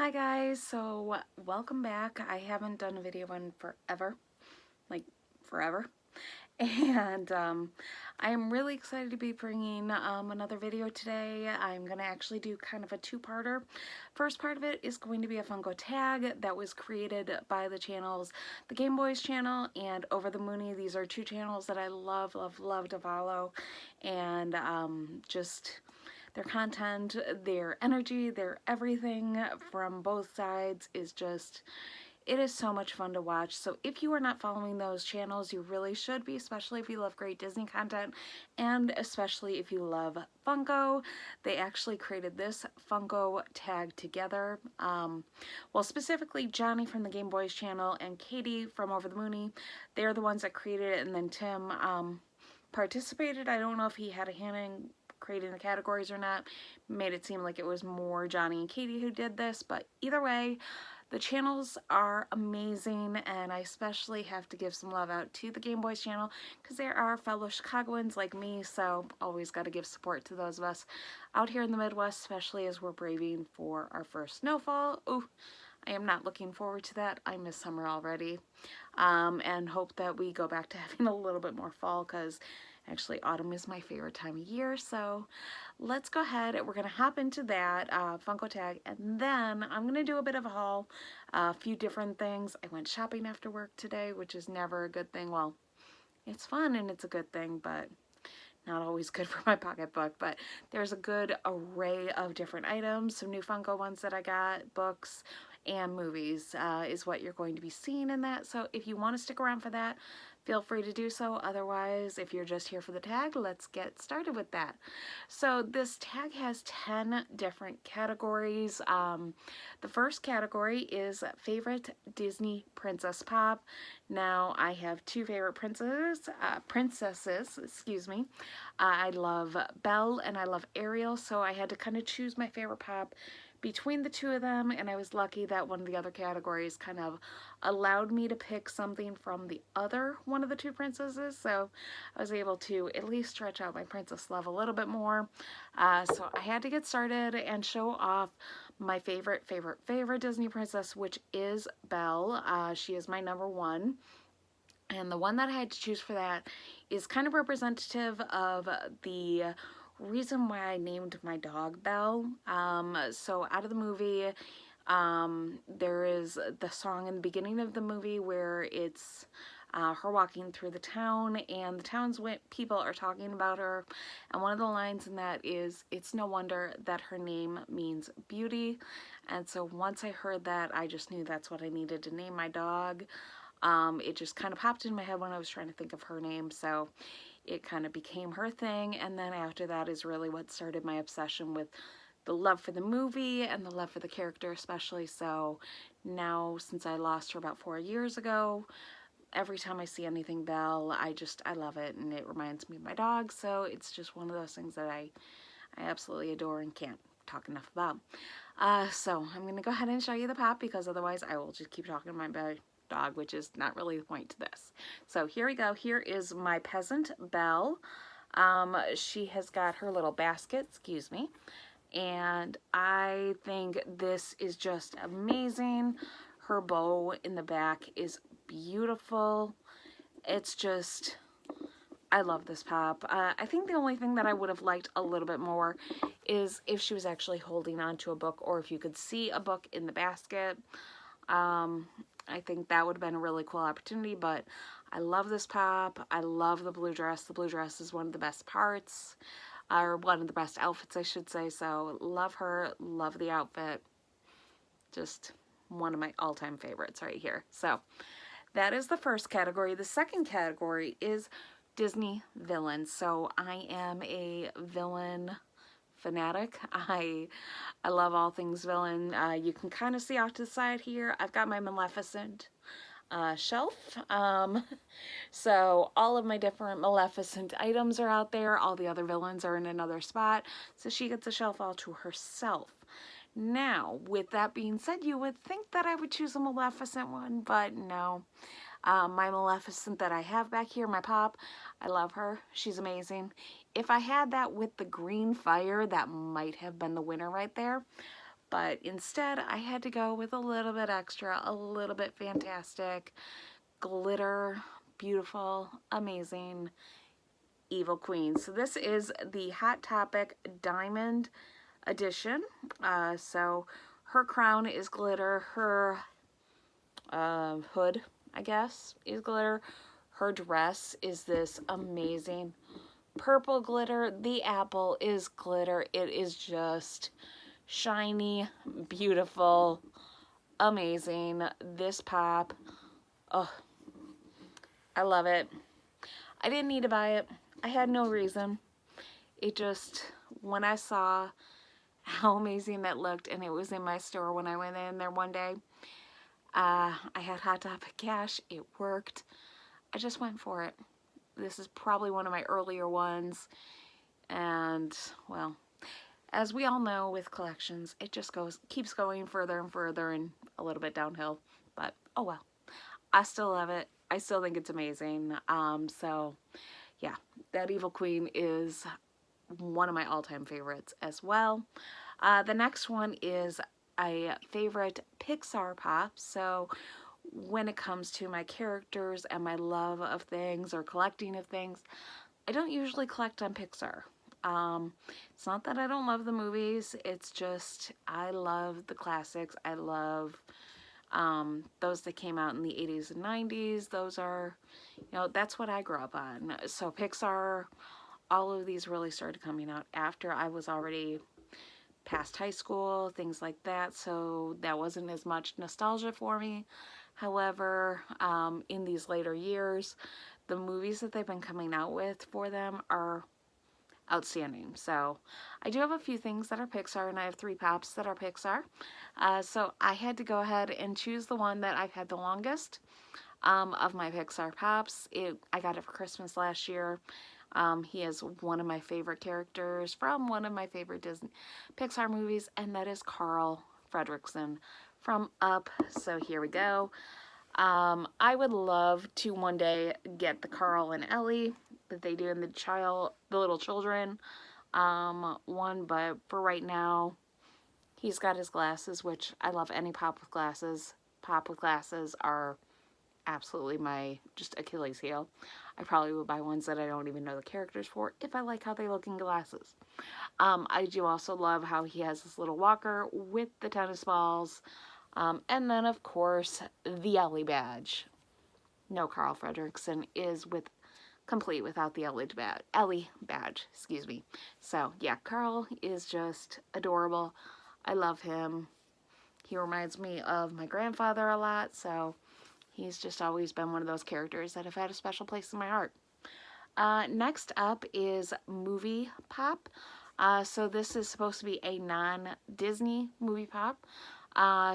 Hi guys, so welcome back. I haven't done a video in forever, like forever, and I am really excited to be bringing another video today. I'm going to actually do kind of a two-parter. First part of it is going to be a Funko tag that was created by the channels, the GaymeBoyz channel and OverTheMoony. These are two channels that I love to follow, and just their content, their energy, their everything from both sides is just, it is so much fun to watch. So if you are not following those channels, you really should be, especially if you love great Disney content and especially if you love Funko. They actually created this Funko tag together. Well, specifically Johnny from the GaymeBoyz channel and Katie from OverTheMoony. They're the ones that created it, and then Tim participated. I don't know if he had a hand in creating the categories or not. Made it seem like it was more Johnny and Katie who did this, but either way, the channels are amazing, and I especially have to give some love out to the GaymeBoyz channel because there are fellow Chicagoans like me, so always got to give support to those of us out here in the Midwest, especially as we're braving for our first snowfall. Ooh, I am not looking forward to that. I miss summer already, and hope that we go back to having a little bit more fall, because actually autumn is my favorite time of year. So let's go ahead, we're gonna hop into that Funko tag, and then I'm gonna do a bit of a haul, a few different things. I went shopping after work today, which is never a good thing. Well, it's fun and it's a good thing, but not always good for my pocketbook. But there's a good array of different items, some new Funko ones that I got, books, and movies is what you're going to be seeing in that. So if you want to stick around for that, feel free to do so. Otherwise, if you're just here for the tag, let's get started with that. So this tag has 10 different categories. The first category is favorite Disney princess pop. Now I have two favorite princesses, excuse me. I love Belle and I love Ariel, so I had to kind of choose my favorite pop between the two of them, and I was lucky that one of the other categories kind of allowed me to pick something from the other one of the two princesses, so I was able to at least stretch out my princess love a little bit more. So I had to get started and show off my favorite Disney princess, which is Belle. She is my number one. And the one that I had to choose for that is kind of representative of the reason why I named my dog Belle. So out of the movie, there is the song in the beginning of the movie where it's her walking through the town, and the town's people are talking about her, and one of the lines in that is, "It's no wonder that her name means beauty." And so once I heard that, I just knew that's what I needed to name my dog. It just kind of popped in my head when I was trying to think of her name, so it kind of became her thing. And then after that is really what started my obsession with the love for the movie and the love for the character especially. So now, since I lost her about 4 years ago, every time I see anything Belle, I love it, and it reminds me of my dog. So it's just one of those things that I absolutely adore and can't talk enough about. So I'm going to go ahead and show you the pop, because otherwise I will just keep talking about my dog, which is not really the point to this. So here we go. Here is my peasant Belle. She has got her little basket, excuse me, and I think this is just amazing. Her bow in the back is beautiful. It's just, I love this pop. I think the only thing that I would have liked a little bit more is if she was actually holding onto a book, or if you could see a book in the basket. I think that would have been a really cool opportunity, but I love this pop. I love the blue dress. The blue dress is one of the best parts, or one of the best outfits, I should say. So love her, love the outfit. Just one of my all-time favorites right here. So that is the first category. The second category is Disney villains. So I am a villain fanatic. I love all things villain. You can kind of see off to the side here, I've got my Maleficent shelf. So all of my different Maleficent items are out there. All the other villains are in another spot. So she gets a shelf all to herself. Now, with that being said, you would think that I would choose a Maleficent one, but no. My Maleficent that I have back here, my pop, I love her. She's amazing. If I had that with the green fire, that might have been the winner right there. but instead I had to go with a little bit extra, a little bit fantastic, glitter, beautiful, amazing, evil queen. So this is the Hot Topic Diamond edition. So her crown is glitter, her hood, I guess, is glitter. Her dress is this amazing purple glitter. The apple is glitter. It is just shiny, beautiful, amazing. This pop, oh, I love it. I didn't need to buy it. I had no reason. It just, when I saw how amazing that looked, and it was in my store when I went in there one day, I had Hot Topic cash. It worked. I just went for it. This is probably one of my earlier ones, and well, as we all know with collections, it just keeps going further and further and a little bit downhill, but oh well. I still love it. I still think it's amazing. So yeah, that Evil Queen is one of my all-time favorites as well. The next one is a favorite Pixar pop. So when it comes to my characters and my love of things or collecting of things, I don't usually collect on Pixar. It's not that I don't love the movies, it's just I love the classics. I love those that came out in the 80s and 90s. Those are, you know, that's what I grew up on. So Pixar, all of these really started coming out after I was already past high school, things like that. So that wasn't as much nostalgia for me. However, in these later years, the movies that they've been coming out with for them are outstanding. So I do have a few things that are Pixar, and I have 3 pops that are Pixar. So I had to go ahead and choose the one that I've had the longest of my Pixar pops. I got it for Christmas last year. He is one of my favorite characters from one of my favorite Disney Pixar movies, and that is Carl Fredricksen from Up. So here we go. I would love to one day get the Carl and Ellie that they do in the little children one, but for right now, he's got his glasses, which I love any pop with glasses. Pop with glasses are absolutely my just Achilles heel. I probably would buy ones that I don't even know the characters for if I like how they look in glasses. I do also love how he has this little walker with the tennis balls. And then, of course, the Ellie badge. No, Carl Fredricksen is complete without the Ellie badge, excuse me. So, yeah, Carl is just adorable. I love him. He reminds me of my grandfather a lot, so he's just always been one of those characters that have had a special place in my heart. Next up is Movie Pop. So this is supposed to be a non-Disney movie pop.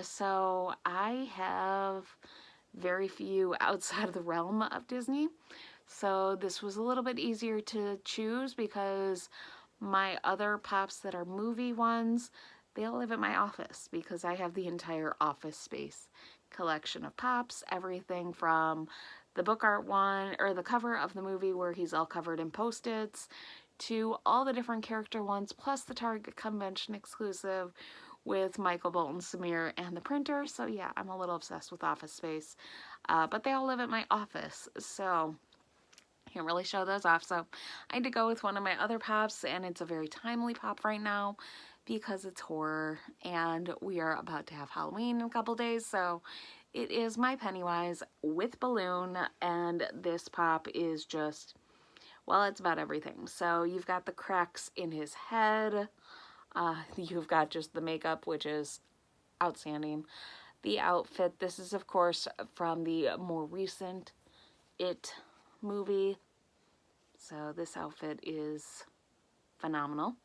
So I have very few outside of the realm of Disney. So this was a little bit easier to choose because my other pops that are movie ones, they all live at my office because I have the entire office space collection of pops. Everything from the book art one, or the cover of the movie where he's all covered in Post-its, to all the different character ones, plus the Target convention exclusive with Michael Bolton, Samir, and the printer. So yeah, I'm a little obsessed with office space. But they all live at my office, so can't really show those off. So I had to go with one of my other pops, and it's a very timely pop right now because it's horror, and we are about to have Halloween in a couple days. So it is my Pennywise with balloon, and this pop is just, well, it's about everything. So you've got the cracks in his head. You've got just the makeup, which is outstanding. The outfit, this is of course from the more recent It movie. So this outfit is phenomenal.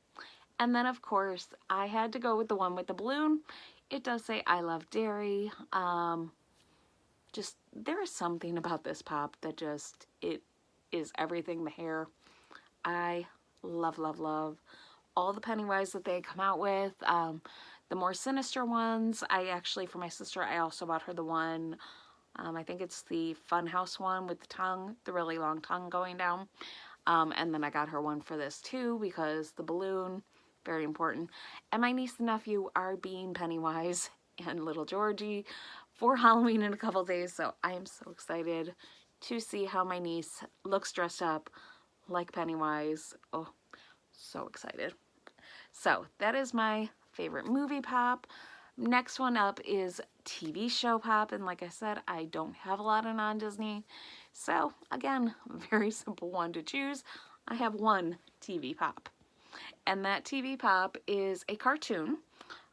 And then of course I had to go with the one with the balloon. It does say I love dairy. Just there is something about this pop that just, it is everything. The hair, I love, love, love all the Pennywise that they come out with. The more sinister ones, I actually, for my sister, I also bought her the one, I think it's the Funhouse one with the tongue, the really long tongue going down. And then I got her one for this too because the balloon, very important. And my niece and nephew are being Pennywise and Little Georgie for Halloween in a couple days, so I am so excited to see how my niece looks dressed up like Pennywise. Oh, so excited. So that is my favorite movie pop. Next one up is TV show pop, and like I said, I don't have a lot of non-Disney, so again, very simple one to choose. I have one TV pop, and that TV pop is a cartoon,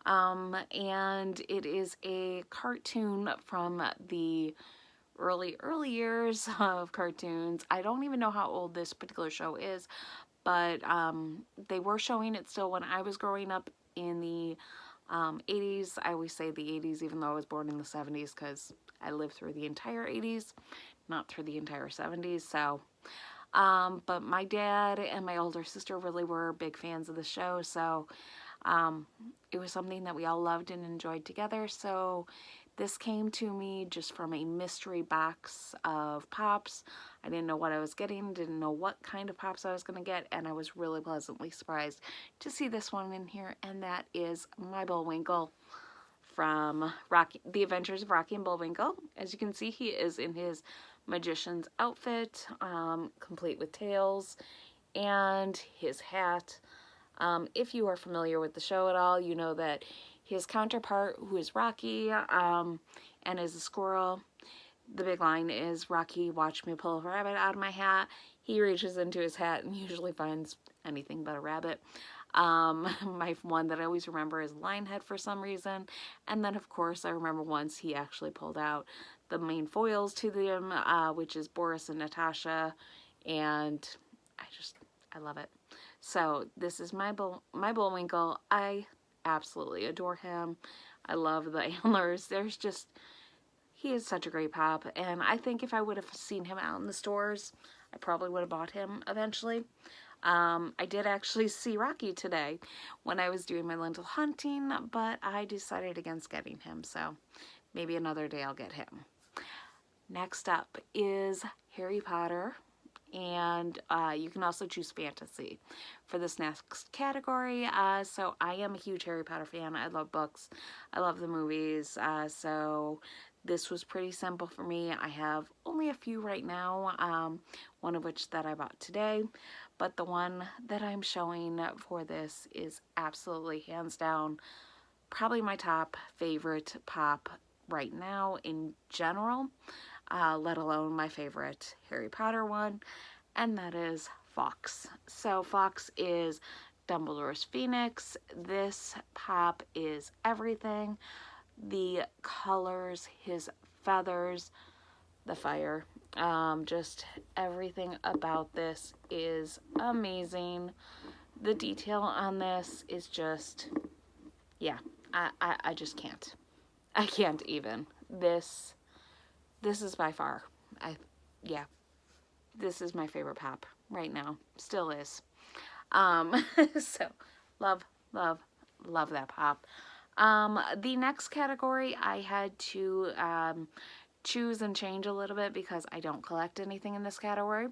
and it is a cartoon from the early years of cartoons. I don't even know how old this particular show is, but they were showing it still when I was growing up in the 80s. I always say the 80s even though I was born in the 70s because I lived through the entire 80s, not through the entire 70s. So, but my dad and my older sister really were big fans of the show, so it was something that we all loved and enjoyed together. So this came to me just from a mystery box of pops. I didn't know what I was getting, didn't know what kind of pops I was going to get, and I was really pleasantly surprised to see this one in here, and that is my Bullwinkle from The Adventures of Rocky and Bullwinkle. As you can see, he is in his magician's outfit, complete with tails and his hat. If you are familiar with the show at all, you know that his counterpart, who is Rocky, and is a squirrel, the big line is, "Rocky, watch me pull a rabbit out of my hat." He reaches into his hat and usually finds anything but a rabbit. My one that I always remember is Lionhead for some reason. And then, of course, I remember once he actually pulled out the main foils to them, which is Boris and Natasha. And I love it. So this is my Bullwinkle. I absolutely adore him. I love the antlers. He is such a great pop, and I think if I would have seen him out in the stores, I probably would have bought him eventually. I did actually see Rocky today when I was doing my lentil hunting, but I decided against getting him, so maybe another day I'll get him. Next up is Harry Potter, and you can also choose fantasy for this next category. So I am a huge Harry Potter fan. I love books. I love the movies. So this was pretty simple for me. I have only a few right now, one of which that I bought today, but the one that I'm showing for this is absolutely hands down probably my top favorite pop right now in general, let alone my favorite Harry Potter one, and that is Fawkes. So Fawkes is Dumbledore's Phoenix. This pop is everything. The colors, his feathers, the fire, just everything about this is amazing. The detail on this is just, yeah, I just can't. I can't even. This is by far, this is my favorite pop right now. Still is. So, love that pop. The next category I had to choose and change a little bit because I don't collect anything in this category.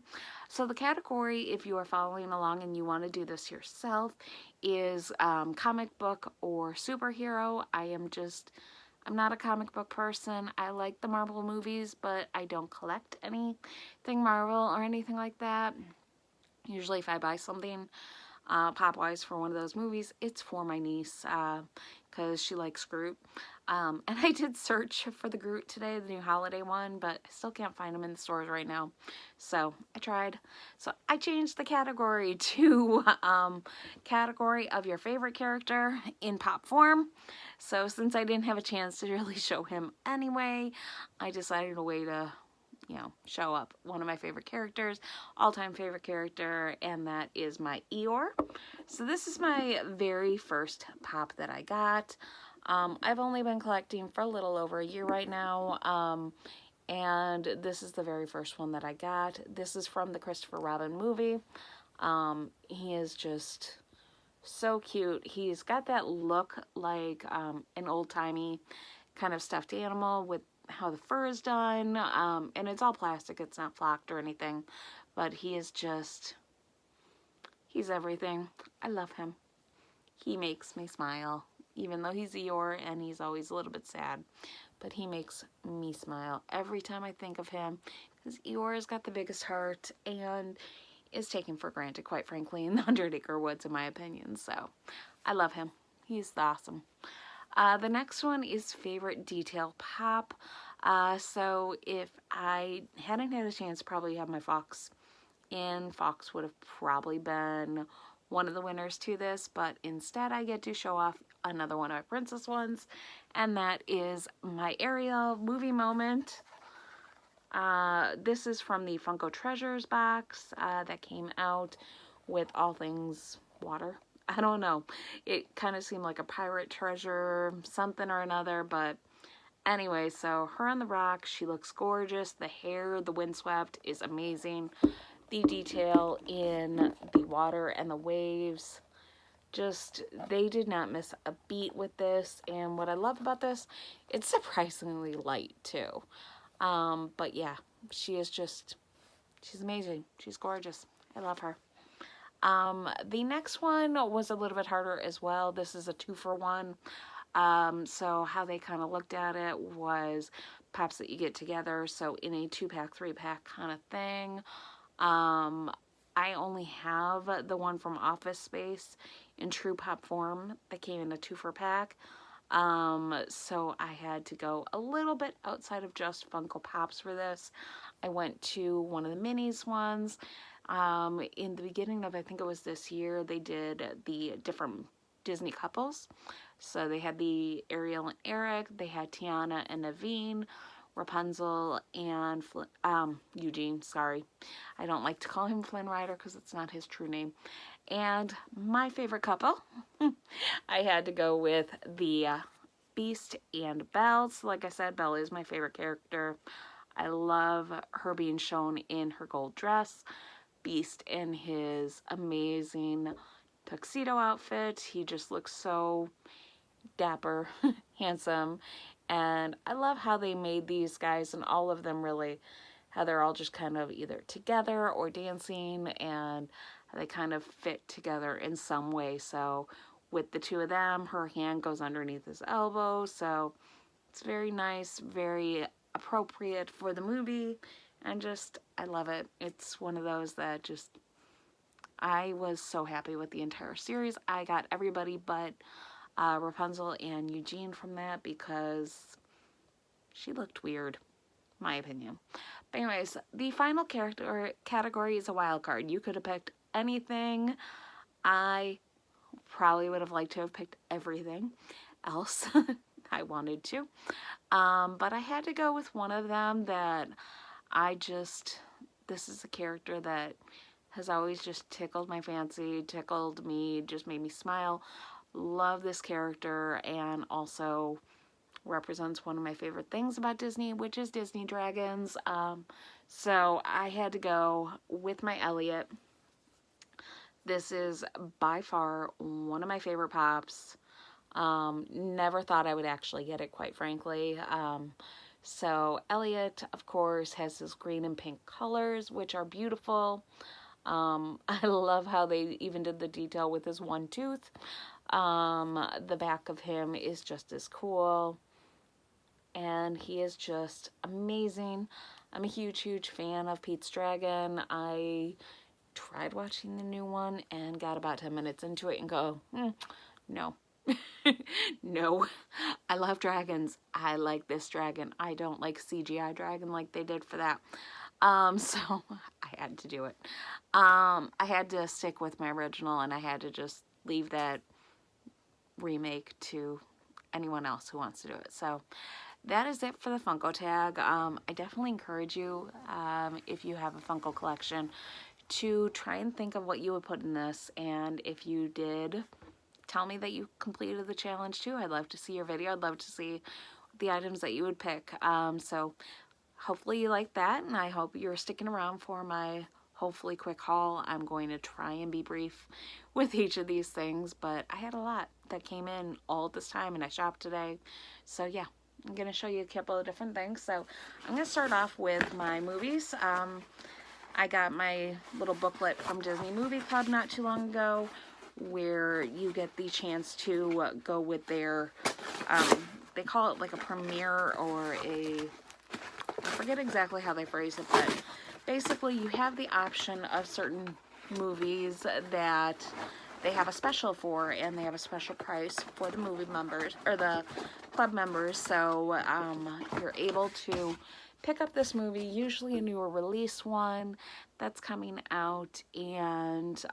So the category, if you are following along and you want to do this yourself, is comic book or superhero. I'm not a comic book person. I like the Marvel movies, but I don't collect anything Marvel or anything like that. Usually if I buy something pop-wise for one of those movies, it's for my niece because she likes Groot. And I did search for the Groot today, the new holiday one, but I still can't find them in the stores right now. So I tried. So I changed the category to category of your favorite character in pop form. So since I didn't have a chance to really show him anyway, I decided a way to, show up one of my favorite characters, all-time favorite character, and that is my Eeyore. So this is my very first pop that I got. I've only been collecting for a little over a year right now, and this is the very first one that I got. This is from the Christopher Robin movie. He is just so cute. He's got that look like an old-timey kind of stuffed animal with how the fur is done, and it's all plastic. It's not flocked or anything, but he's everything. I love him. he makes me smile, even though he's Eeyore and he's always a little bit sad. But he makes me smile every time I think of him, because Eeyore's got the biggest heart and is taken for granted, quite frankly, in the 100 Acre Woods, in my opinion. So I love him. He's awesome. The next one is favorite detail pop. So if I hadn't had a chance to probably have my Fox in, Fox would have probably been one of the winners to this, but instead I get to show off another one of my princess ones, and that is my Ariel movie moment. This is from the Funko Treasures box that came out with all things water. I don't know. It kind of seemed like a pirate treasure, something or another, but anyway, so her on the rock, she looks gorgeous. The hair, the windswept is amazing. The detail in the water and the waves, just, they did not miss a beat with this. And what I love about this, it's surprisingly light too. But yeah, she is just, she's amazing. She's gorgeous. I love her. The next one was a little bit harder as well. This is a 2-for-1. So how they kind of looked at it was pops that you get together. So in a 2-pack, 3-pack kind of thing. I only have the one from Office Space in true pop form that came in a 2-for-pack. So I had to go a little bit outside of just Funko Pops for this. I went to one of the minis ones. In the beginning of, I think it was this year, they did the different Disney couples. So they had the Ariel and Eric, they had Tiana and Naveen, Rapunzel and Eugene, sorry. I don't like to call him Flynn Rider because it's not his true name. And my favorite couple, I had to go with the Beast and Belle. So like I said, Belle is my favorite character. I love her being shown in her gold dress. Beast in his amazing tuxedo outfit. He just looks so dapper, handsome. And I love how they made these guys, and all of them really, how they're all just kind of either together or dancing, and how they kind of fit together in some way. So with the two of them, her hand goes underneath his elbow, so it's very nice, very appropriate for the movie, and just, I love it. It's one of those that just, I was so happy with the entire series. I got everybody but Rapunzel and Eugene from that because she looked weird, my opinion. But anyways, the final character category is a wild card. You could have picked anything. I probably would have liked to have picked everything else. I wanted to. But I had to go with one of them that this is a character that has always just tickled my fancy, tickled me, just made me smile. Love this character, and also represents one of my favorite things about Disney, which is Disney dragons. So I had to go with my Elliot. This is by far one of my favorite pops. Never thought I would actually get it, quite frankly. So Elliot, of course, has his green and pink colors, which are beautiful. I love how they even did the detail with his one tooth. The back of him is just as cool, and he is just amazing. I'm a huge fan of Pete's Dragon. I tried watching the new one and got about 10 minutes into it and go, no. No. I love dragons. I like this dragon. I don't like CGI dragon like they did for that. So I had to do it. I had to stick with my original, and I had to just leave that remake to anyone else who wants to do it. So that is it for the Funko tag. I definitely encourage you, if you have a Funko collection, to try and think of what you would put in this, and if you did, tell me that you completed the challenge too. I'd love to see your video. I'd love to see the items that you would pick. So hopefully you like that, and I hope you're sticking around for my hopefully quick haul. I'm going to try and be brief with each of these things, but I had a lot that came in all at this time, and I shopped today. So yeah, I'm going to show you a couple of different things. So I'm going to start off with my movies. I got my little booklet from Disney Movie Club not too long ago. where you get the chance to go with their, they call it like a premiere or a, I forget exactly how they phrase it, but basically you have the option of certain movies that they have a special for, and they have a special price for the movie members, or the club members, so you're able to pick up this movie, usually a newer release one that's coming out, and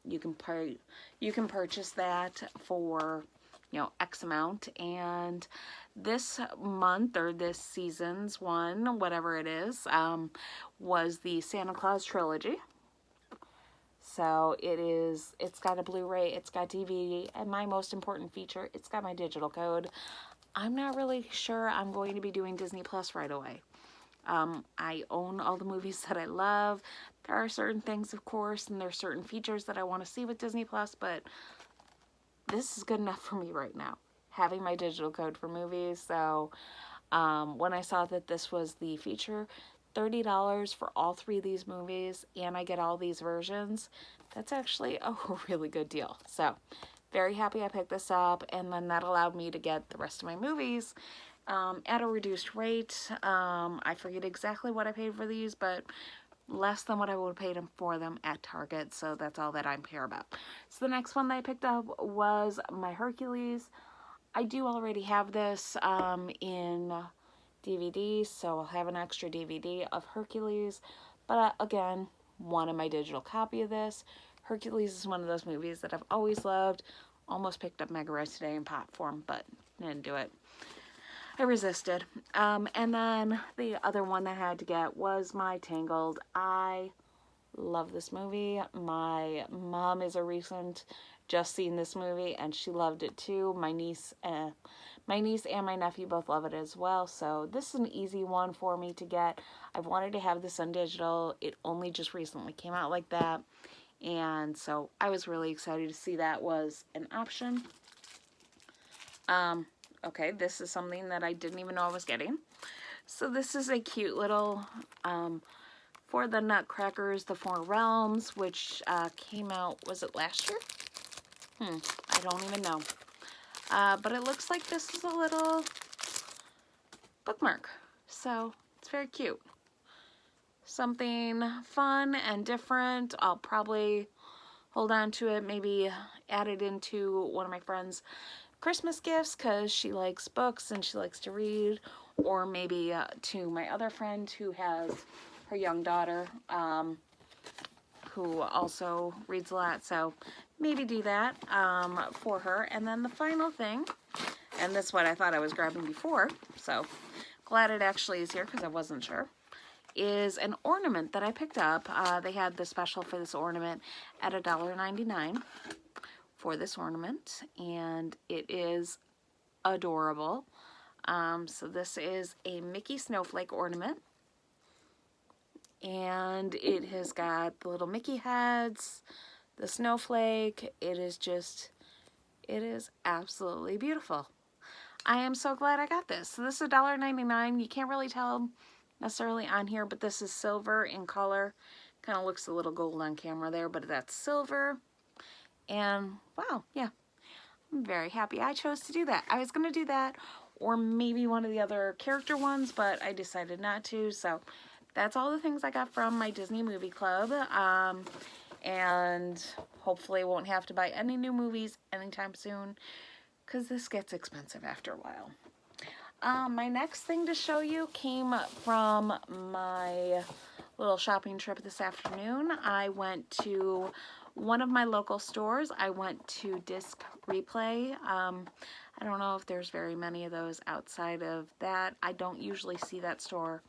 you can purchase that for, you know, X amount. And this month, or this season's one, whatever it is, was the Santa Claus trilogy. So it's got a Blu-ray, it's got DVD, and my most important feature, it's got my digital code. I'm not really sure I'm going to be doing Disney Plus right away. I own all the movies that I love. There are certain things, of course, and there are certain features that I want to see with Disney Plus, but this is good enough for me right now, having my digital code for movies. So when I saw that this was the feature, $30 for all 3 of these movies, and I get all these versions, that's actually a really good deal. So very happy I picked this up, and then that allowed me to get the rest of my movies at a reduced rate. I forget exactly what I paid for these, but less than what I would have paid for them at Target, so that's all that I care about. So the next one that I picked up was my Hercules. I do already have this in DVD, so I'll have an extra DVD of Hercules, but again, wanted my digital copy of this. Hercules is one of those movies that I've always loved. Almost picked up Mega Res today in pop form, but didn't do it. I resisted. And then the other one I had to get was my Tangled. I love this movie. My mom is a recent just seen this movie, and she loved it too. My niece and my nephew both love it as well, so this is an easy one for me to get. I've wanted to have this on digital. It only just recently came out like that, and so I was really excited to see that was an option. Okay, this is something that I didn't even know I was getting. So this is a cute little For the Nutcrackers, The Four Realms, which came out, was it last year? I don't even know. But it looks like this is a little bookmark. So it's very cute. Something fun and different. I'll probably hold on to it, maybe add it into one of my friends' Christmas gifts because she likes books and she likes to read, or maybe to my other friend who has her young daughter who also reads a lot, so maybe do that for her. And then the final thing, and this is what I thought I was grabbing before, so glad it actually is here because I wasn't sure, is an ornament that I picked up. They had the special for this ornament at $1.99 for this ornament, and it is adorable. So this is a Mickey snowflake ornament, and it has got the little Mickey heads, the snowflake. It is absolutely beautiful. I am so glad I got this. So this is $1.99. You can't really tell necessarily on here, but this is silver in color. Kind of looks a little gold on camera there, but that's silver. And wow, yeah, I'm very happy I chose to do that. I was going to do that, or maybe one of the other character ones, but I decided not to. So that's all the things I got from my Disney Movie Club. And hopefully I won't have to buy any new movies anytime soon, because this gets expensive after a while. My next thing to show you came from my little shopping trip this afternoon. I went to one of my local stores. I went to Disc Replay. I don't know if there's very many of those outside of that. I don't usually see that store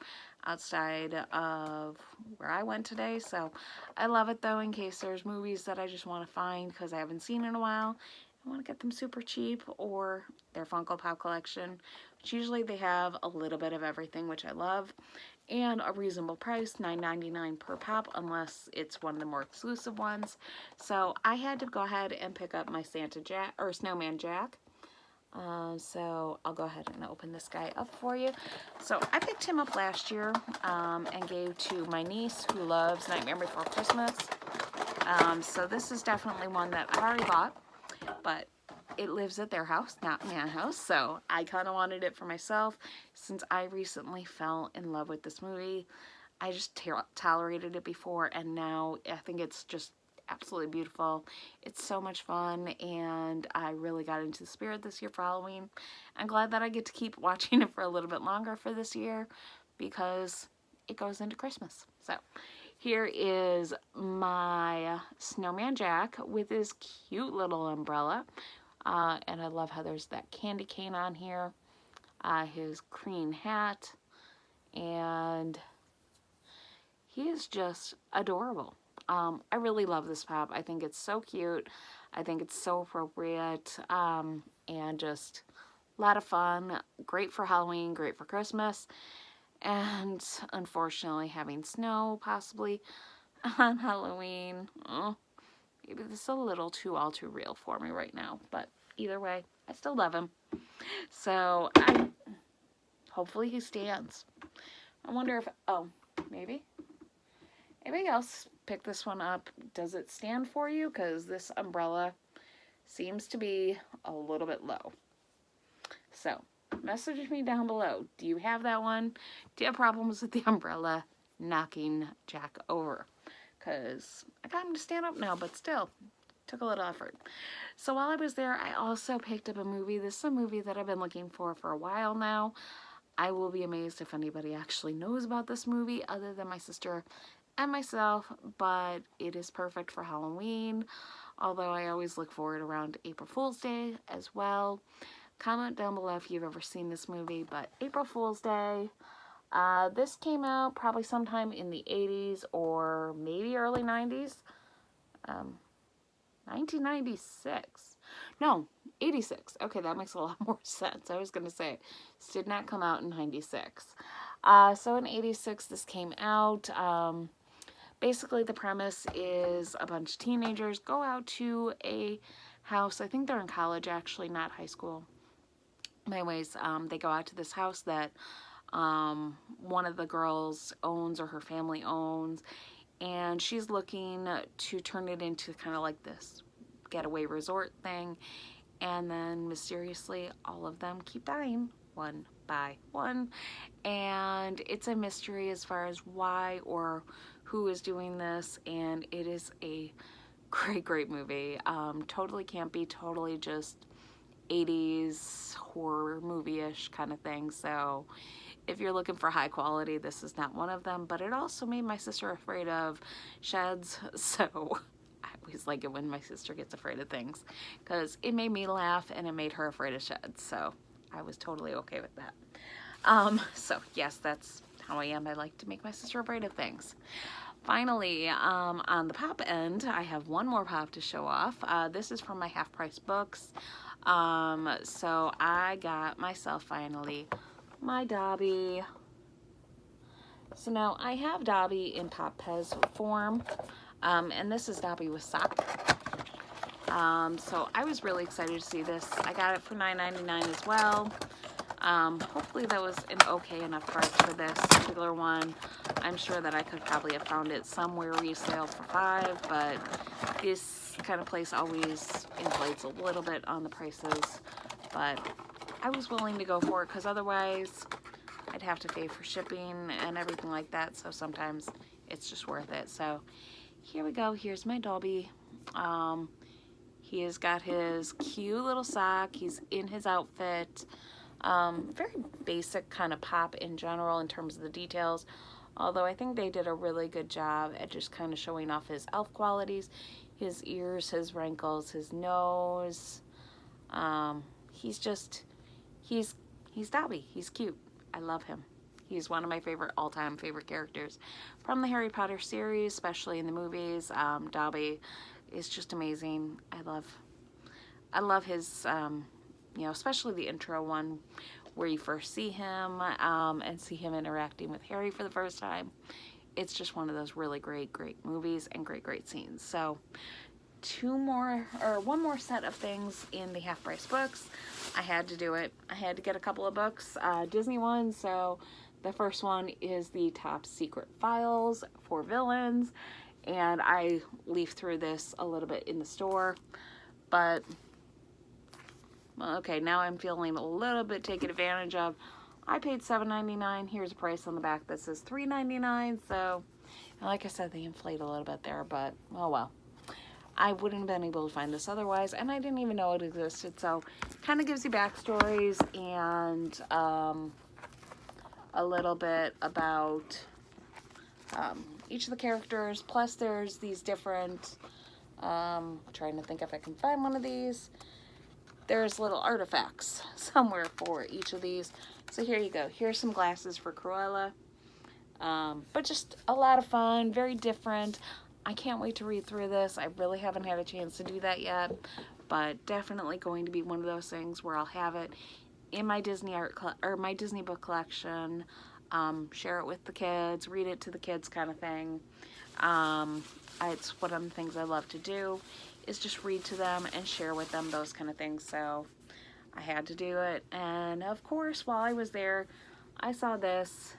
outside of where I went today, so I love it though in case there's movies that I just want to find because I haven't seen in a while. I want to get them super cheap, or their Funko Pop collection, which usually they have a little bit of everything, which I love, and a reasonable price, $9.99 per pop, unless it's one of the more exclusive ones. So I had to go ahead and pick up my Santa Jack, or Snowman Jack. So I'll go ahead and open this guy up for you. So I picked him up last year and gave to my niece who loves Nightmare Before Christmas. So this is definitely one that I've already bought, but it lives at their house, not my house, so I kind of wanted it for myself since I recently fell in love with this movie. I just tolerated it before, and now I think it's just absolutely beautiful. It's so much fun, and I really got into the spirit this year for Halloween. I'm glad that I get to keep watching it for a little bit longer for this year because it goes into Christmas. So here is my Snowman Jack with his cute little umbrella. And I love how there's that candy cane on here. His green hat. And he is just adorable. I really love this pop. I think it's so cute. I think it's so appropriate. And just a lot of fun. Great for Halloween, great for Christmas. And unfortunately having snow possibly on Halloween. Oh, maybe this is a little all too real for me right now. But either way, I still love him. So hopefully he stands. I wonder if, oh, maybe I'll pick this one up. Does it stand for you? Because this umbrella seems to be a little bit low. So message me down below. Do you have that one? Do you have problems with the umbrella knocking Jack over? Because I got him to stand up now, but still, took a little effort. So while I was there, I also picked up a movie. This is a movie that I've been looking for a while now. I will be amazed if anybody actually knows about this movie other than my sister and myself, but it is perfect for Halloween, although I always look for it around April Fool's Day as well. Comment down below if you've ever seen this movie, but April Fool's Day, this came out probably sometime in the 80s or maybe early 90s. 1996. No, 86. Okay, that makes a lot more sense. I was going to say, this did not come out in 96. So in 86, this came out. Basically, the premise is a bunch of teenagers go out to a house. I think they're in college, actually, not high school. Anyways, they go out to this house that one of the girls owns or her family owns, and she's looking to turn it into kind of like this getaway resort thing, and then mysteriously all of them keep dying one by one, and it's a mystery as far as why or who is doing this, and it is a great movie. Totally campy, totally just 80s horror movie-ish kind of thing. So if you're looking for high quality, this is not one of them, but it also made my sister afraid of sheds, so I always like it when my sister gets afraid of things, because it made me laugh and it made her afraid of sheds, so I was totally okay with that. So yes, that's how I am. I like to make my sister afraid of things. Finally, on the pop end, I have one more pop to show off. This is from my half-price books. So I got myself finally my Dobby. So now I have Dobby in Pop Pez form, and this is Dobby with sock. So I was really excited to see this. I got it for $9.99 as well. Hopefully that was an okay enough price for this particular one. I'm sure that I could probably have found it somewhere resale for $5, but this kind of place always inflates a little bit on the prices. But I was willing to go for it because otherwise I'd have to pay for shipping and everything like that. So sometimes it's just worth it. So here we go. Here's my Dobby. He has got his cute little sock. He's in his outfit. Very basic kind of pop in general in terms of the details, although I think they did a really good job at just kind of showing off his elf qualities, his ears, his wrinkles, his nose. He's Dobby. He's cute. I love him. He's one of my all-time favorite characters from the Harry Potter series, especially in the movies. Dobby is just amazing. I love his, you know, especially the intro one where you first see him and see him interacting with Harry for the first time. It's just one of those really great movies and great scenes. So one more set of things in the half-price books. I had to do it. I had to get a couple of books, Disney ones. So the first one is the Top Secret Files for Villains, and I leafed through this a little bit in the store, but well, okay, now I'm feeling a little bit taken advantage of. I paid $7.99. Here's a price on the back that says $3.99. So, like I said, they inflate a little bit there, but oh well. I wouldn't have been able to find this otherwise, and I didn't even know it existed. So, kind of gives you backstories and a little bit about each of the characters. Plus, there's these different. Trying to think if I can find one of these. There's little artifacts somewhere for each of these. So here you go. Here's some glasses for Cruella. But just a lot of fun, very different. I can't wait to read through this. I really haven't had a chance to do that yet, but definitely going to be one of those things where I'll have it in my Disney my Disney book collection. Share it with the kids, read it to the kids, kind of thing. It's one of the things I love to do, is just read to them and share with them, those kind of things. So I had to do it, and of course, while I was there, I saw this.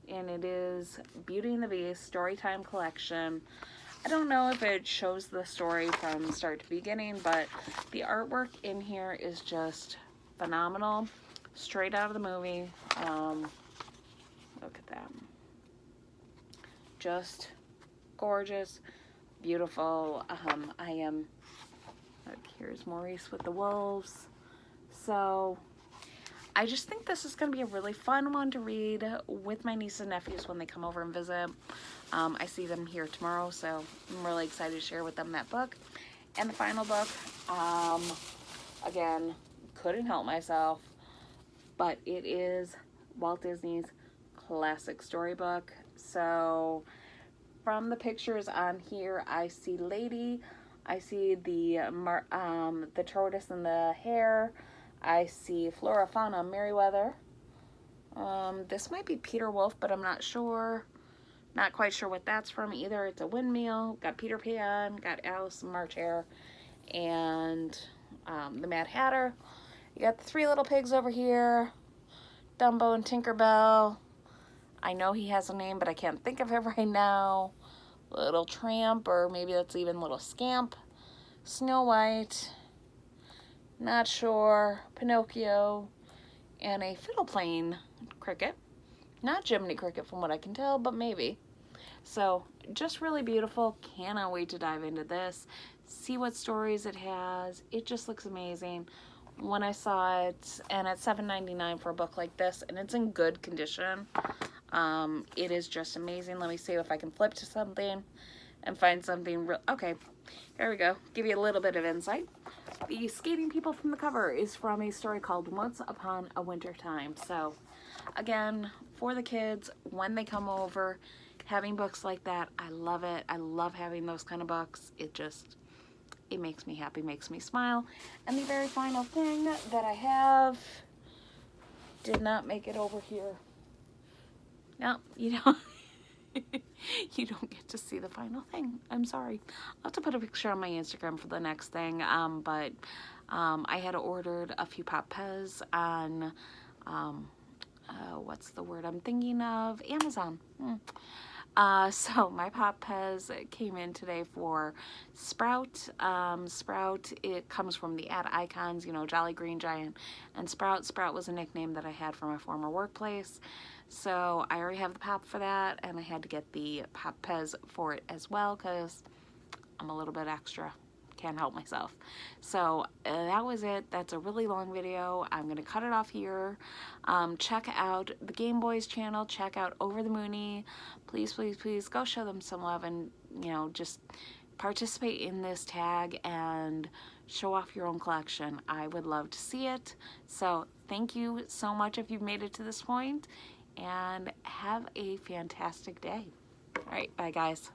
And it is Beauty and the Beast Storytime Collection. I don't know if it shows the story from start to beginning, but the artwork in here is just phenomenal. Straight out of the movie. Look at that. Just gorgeous, beautiful. Look, here's Maurice with the wolves. So I just think this is going to be a really fun one to read with my nieces and nephews when they come over and visit. I see them here tomorrow, so I'm really excited to share with them that book. And the final book, again, couldn't help myself, but it is Walt Disney's classic storybook. So from the pictures on here, I see Lady, I see the tortoise and the hare, I see Flora, Fauna, Merryweather. This might be Peter Wolf, but I'm not sure. Not quite sure what that's from either. It's a windmill. Got Peter Pan, got Alice and March Hare, and the Mad Hatter. You got the three little pigs over here, Dumbo and Tinkerbell. I know he has a name, but I can't think of it right now. Little Tramp, or maybe that's even Little Scamp. Snow White. Not sure. Pinocchio. And a fiddle playing cricket. Not Jiminy Cricket from what I can tell, but maybe. So, just really beautiful. Cannot wait to dive into this. See what stories it has. It just looks amazing. When I saw it, and it's $7.99 for a book like this, and it's in good condition. It is just amazing. Let me see if I can flip to something and find something real. Okay, here we go. Give you a little bit of insight. The skating people from the cover is from a story called Once Upon a Winter Time. So, again, for the kids, when they come over, having books like that, I love it. I love having those kind of books. It makes me happy, makes me smile. And the very final thing that I have did not make it over here. No, you don't. You don't get to see the final thing. I'm sorry. I'll have to put a picture on my Instagram for the next thing. But I had ordered a few Pop Pez on, what's the word I'm thinking of? Amazon. So my Pop Pez came in today for Sprout. Sprout, it comes from the ad icons, you know, Jolly Green Giant and Sprout. Sprout was a nickname that I had from my former workplace. So I already have the pop for that, and I had to get the Pop Pez for it as well because I'm a little bit extra. Can't help myself. So that was it. That's a really long video. I'm going to cut it off here. Check out the GaymeBoyz channel. Check out OverTheMoony. Please, please, please go show them some love and, you know, just participate in this tag and show off your own collection. I would love to see it. So thank you so much if you've made it to this point, and have a fantastic day. All right, bye guys.